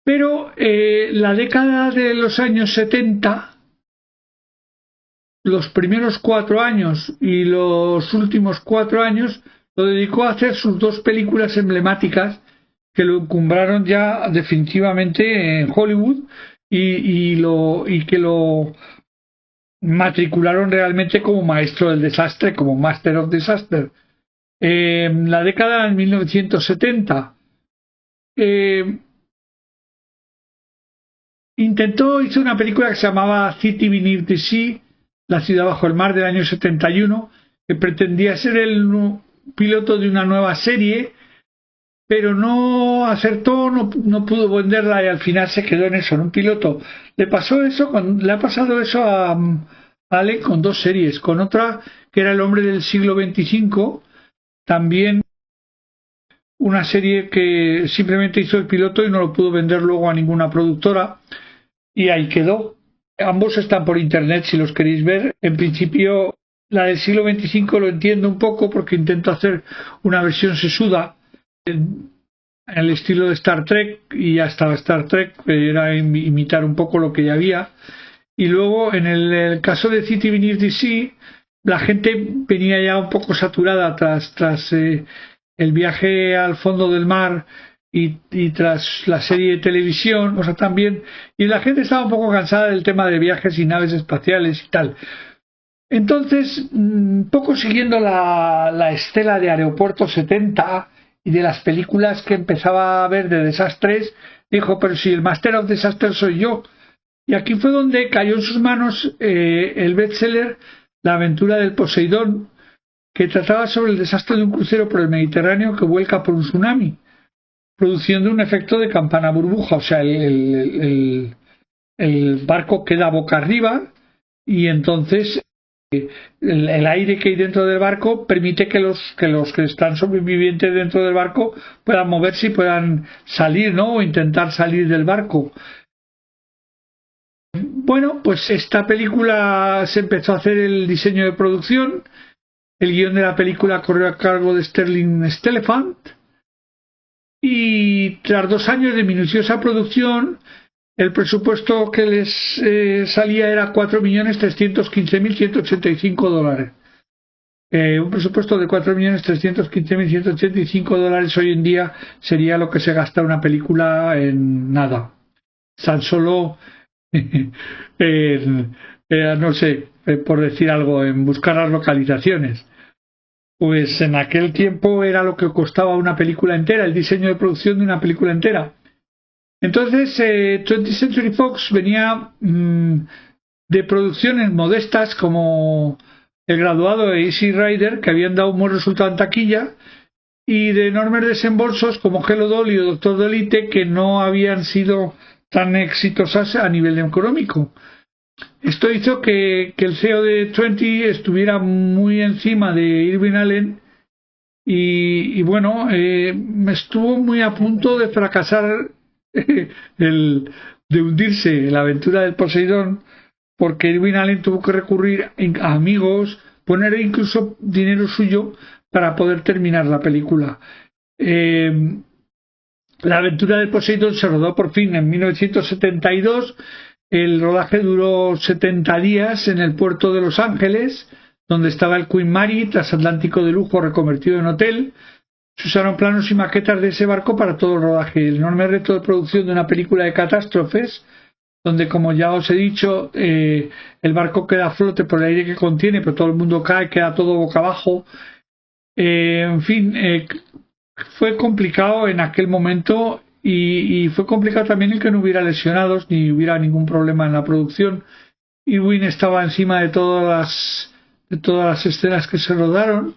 Pero la década de los años 70, los primeros 4 años y los últimos 4 años, lo dedicó a hacer sus 2 películas emblemáticas que lo encumbraron ya definitivamente en Hollywood y que lo matricularon realmente como maestro del desastre, como Master of Disaster. La década de 1970 hizo una película que se llamaba City Beneath the Sea, La ciudad bajo el mar, del año 71, que pretendía ser el piloto de una nueva serie, pero no acertó, no pudo venderla y al final se quedó en eso, en un piloto. Le ha pasado eso a Allen con 2 series, con otra que era El hombre del siglo XXV, también una serie que simplemente hizo el piloto y no lo pudo vender luego a ninguna productora y ahí quedó. Ambos están por internet si los queréis ver. En principio la del siglo XXV lo entiendo un poco porque intento hacer una versión sesuda en el estilo de Star Trek, y ya estaba Star Trek, era imitar un poco lo que ya había. Y luego en el caso de City Beneath the Sea, la gente venía ya un poco saturada tras el viaje al fondo del mar y tras la serie de televisión, o sea, también, y la gente estaba un poco cansada del tema de viajes y naves espaciales y tal. Entonces, poco siguiendo la estela de Aeropuerto 70 y de las películas que empezaba a ver de desastres, dijo, pero si el Master of Disaster soy yo. Y aquí fue donde cayó en sus manos el bestseller La aventura del Poseidón, que trataba sobre el desastre de un crucero por el Mediterráneo que vuelca por un tsunami, produciendo un efecto de campana burbuja, o sea, el barco queda boca arriba y entonces el aire que hay dentro del barco permite que los que están sobrevivientes dentro del barco puedan moverse y puedan salir, ¿no? O intentar salir del barco. Bueno, pues esta película se empezó a hacer el diseño de producción. El guión de la película corrió a cargo de Sterling Stelfant y tras 2 años de minuciosa producción, el presupuesto que les salía era $4.315.185. Un presupuesto de $4.315.185 hoy en día sería lo que se gasta una película en nada. Tan solo, no sé, por decir algo, en buscar las localizaciones. Pues en aquel tiempo era lo que costaba una película entera, el diseño de producción de una película entera. Entonces 20th Century Fox venía de producciones modestas como El graduado de Easy Rider, que habían dado un buen resultado en taquilla, y de enormes desembolsos como Hello Dolly o Doctor Dolittle, que no habían sido tan exitosas a nivel económico. Esto hizo que el CEO de 20 estuviera muy encima de Irwin Allen y bueno, estuvo muy a punto de fracasar, de hundirse la aventura del Poseidón, porque Irwin Allen tuvo que recurrir a amigos, poner incluso dinero suyo para poder terminar la película. La aventura del Poseidón se rodó por fin en 1972. El rodaje duró 70 días en el puerto de Los Ángeles, donde estaba el Queen Mary, transatlántico de lujo reconvertido en hotel. Se usaron planos y maquetas de ese barco para todo el rodaje. El enorme reto de producción de una película de catástrofes, donde, como ya os he dicho, el barco queda a flote por el aire que contiene, pero todo el mundo cae, queda todo boca abajo. En fin, fue complicado en aquel momento y fue complicado también el que no hubiera lesionados ni hubiera ningún problema en la producción. Irwin estaba encima de todas las escenas que se rodaron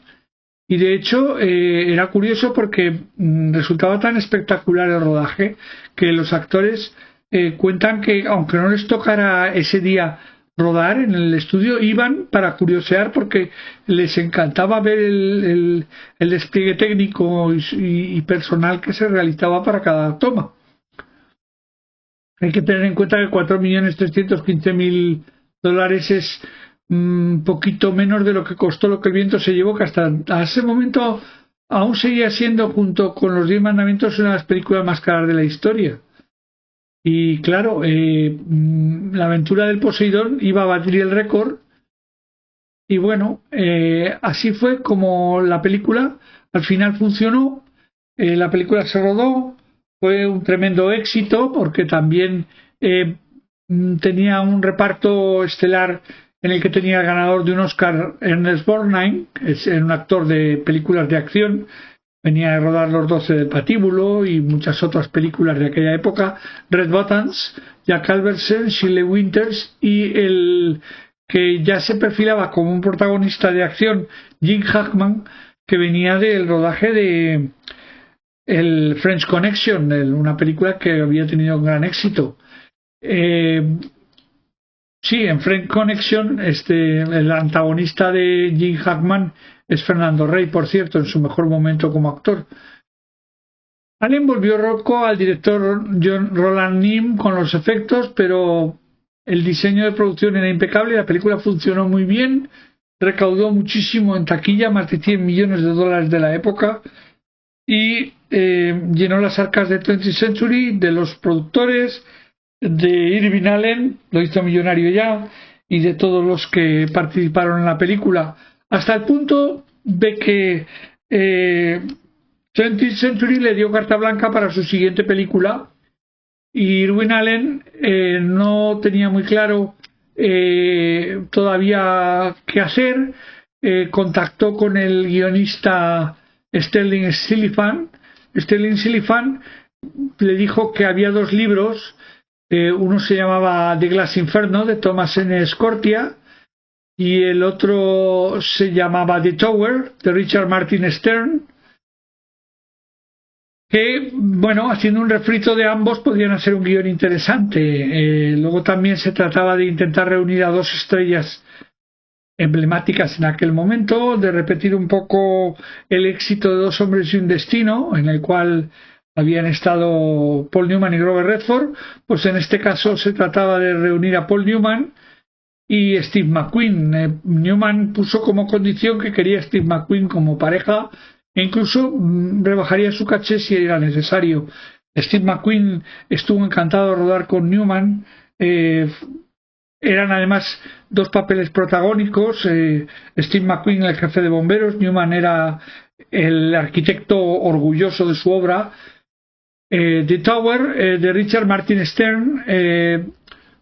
y de hecho era curioso porque resultaba tan espectacular el rodaje que los actores cuentan que aunque no les tocara ese día rodar en el estudio, iban para curiosear porque les encantaba ver el despliegue técnico y personal que se realizaba para cada toma. Hay que tener en cuenta que $4.315.000 es un poquito menos de lo que costó Lo que el viento se llevó, que hasta ese momento aún seguía siendo, junto con Los 10 mandamientos, una de las películas más caras de la historia. Y claro, la aventura del Poseidón iba a batir el récord. Y bueno, así fue como la película al final funcionó. La película se rodó, fue un tremendo éxito porque también tenía un reparto estelar en el que tenía el ganador de un Oscar, Ernest Borgnine, que es un actor de películas de acción. Venía de rodar Los 12 del Patíbulo y muchas otras películas de aquella época. Red Buttons, Jack Albertson, Shirley Winters y el que ya se perfilaba como un protagonista de acción, Jim Hackman, que venía del rodaje de el French Connection, una película que había tenido un gran éxito. Sí, en French Connection, el antagonista de Jim Hackman es Fernando Rey, por cierto, en su mejor momento como actor. Allen volvió loco al director John Roland Neame con los efectos, pero el diseño de producción era impecable, la película funcionó muy bien, recaudó muchísimo en taquilla, más de 100 millones de dólares de la época, y llenó las arcas de 20th Century, de los productores, de Irving Allen, lo hizo millonario ya, y de todos los que participaron en la película, hasta el punto de que 20th Century le dio carta blanca para su siguiente película, y Irwin Allen no tenía muy claro todavía qué hacer. Contactó con el guionista Sterling Silliphant. Sterling Silliphant le dijo que había dos libros, uno se llamaba The Glass Inferno de Thomas N. Scortia y el otro se llamaba The Tower de Richard Martin Stern, que, bueno, haciendo un refrito de ambos podrían hacer un guión interesante. Luego también se trataba de intentar reunir a dos estrellas emblemáticas en aquel momento, de repetir un poco el éxito de Dos hombres y un destino, en el cual habían estado Paul Newman y Robert Redford. Pues en este caso se trataba de reunir a Paul Newman y Steve McQueen. Newman puso como condición que quería a Steve McQueen como pareja e incluso rebajaría su caché si era necesario. Steve McQueen estuvo encantado de rodar con Newman. Eran además dos papeles protagónicos. Steve McQueen, el jefe de bomberos, Newman era el arquitecto orgulloso de su obra. The Tower de Richard Martin Stern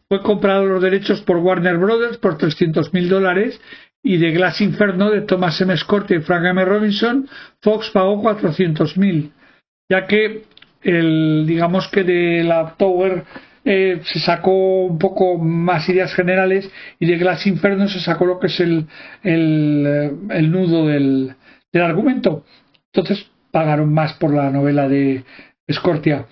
fue comprado los derechos por Warner Brothers por $300,000 y de Glass Inferno de Thomas M. Scott y Frank M. Robinson Fox pagó $400,000, ya que digamos que de la Tower se sacó un poco más ideas generales y de Glass Inferno se sacó lo que es el nudo del argumento. Entonces pagaron más por la novela de Scortia.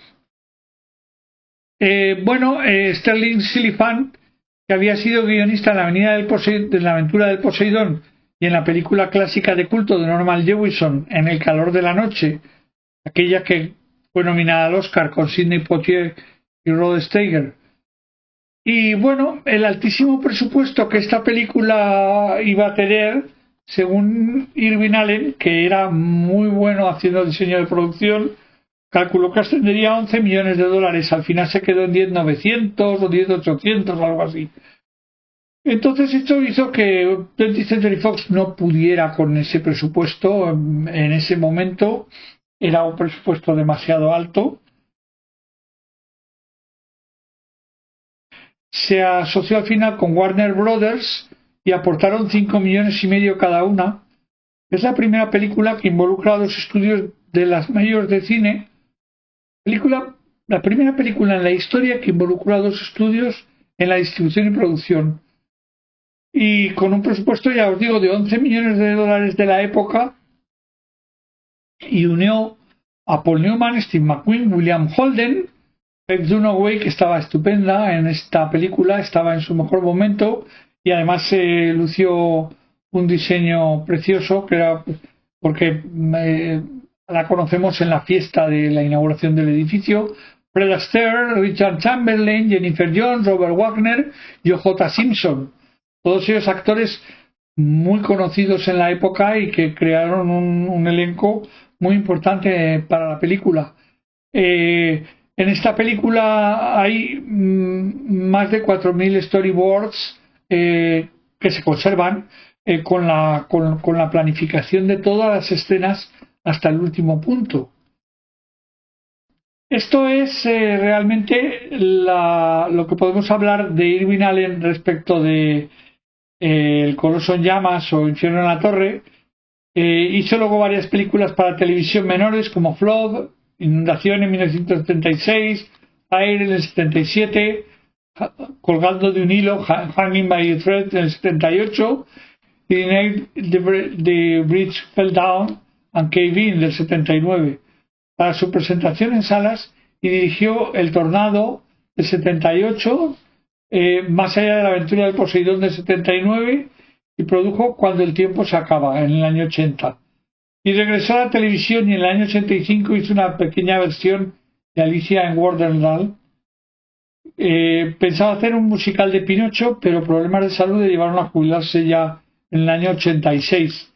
Sterling Silliphant, que había sido guionista en la aventura del Poseidón y en la película clásica de culto de Norman Jewison, En el calor de la noche, aquella que fue nominada al Oscar con Sidney Poitier y Rod Steiger. Y bueno, el altísimo presupuesto que esta película iba a tener, según Irving Allen, que era muy bueno haciendo diseño de producción, calculó que ascendería a $11 millones. Al final se quedó en 10.900 o 10.800 o algo así. Entonces esto hizo que 20th Century Fox no pudiera con ese presupuesto. En ese momento era un presupuesto demasiado alto. Se asoció al final con Warner Brothers y aportaron 5,5 millones cada una. Es la primera película que involucra a dos estudios de las mayores de cine. La primera película en la historia que involucró a dos estudios en la distribución y producción. Y con un presupuesto, ya os digo, de $11 millones de la época, y unió a Paul Newman, Steve McQueen, William Holden, Faye Dunaway, que estaba estupenda en esta película, estaba en su mejor momento, y además se lució un diseño precioso, que era porque la conocemos en la fiesta de la inauguración del edificio. Fred Astaire, Richard Chamberlain, Jennifer Jones, Robert Wagner y O.J. Simpson. Todos ellos actores muy conocidos en la época y que crearon un elenco muy importante para la película. En esta película hay más de 4.000 storyboards que se conservan con la planificación de todas las escenas hasta el último punto. Esto es realmente lo que podemos hablar de Irwin Allen respecto de El Coloso en Llamas o Infierno en la Torre. Hizo luego varias películas para televisión menores como Flood, Inundación en 1976, Air en el 77, Colgando de un hilo, Hanging by a Thread en el 78 y The Bridge Fell Down and Cave In del 79. Para su presentación en salas y dirigió El Tornado del 78, Más allá de la aventura del Poseidón del 79 y produjo Cuando el tiempo se acaba en el año 80. Y regresó a la televisión y en el año 85 hizo una pequeña versión de Alicia en Wonderland. Pensaba hacer un musical de Pinocho, pero problemas de salud le llevaron a jubilarse ya en el año 86.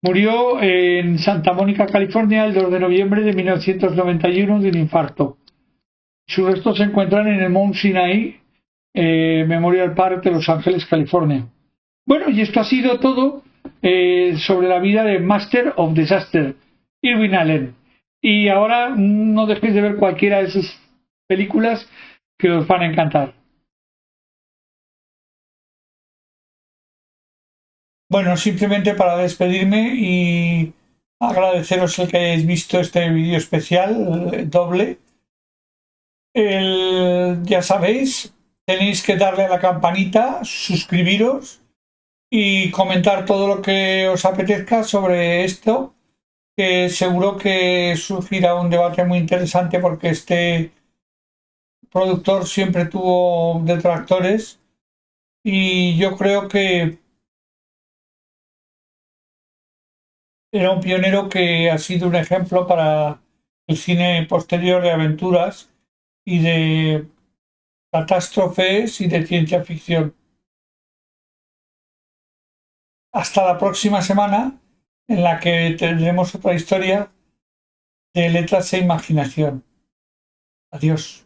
Murió en Santa Mónica, California, el 2 de noviembre de 1991 de un infarto. Sus restos se encuentran en el Mount Sinai Memorial Park de Los Ángeles, California. Bueno, y esto ha sido todo sobre la vida de Master of Disaster, Irwin Allen. Y ahora no dejéis de ver cualquiera de sus películas que os van a encantar. Bueno, simplemente para despedirme y agradeceros el que hayáis visto este vídeo especial doble. Ya sabéis, tenéis que darle a la campanita, suscribiros y comentar todo lo que os apetezca sobre esto, que seguro que surgirá un debate muy interesante porque este productor siempre tuvo detractores y yo creo que era un pionero que ha sido un ejemplo para el cine posterior de aventuras y de catástrofes y de ciencia ficción. Hasta la próxima semana, en la que tendremos otra historia de letras e imaginación. Adiós.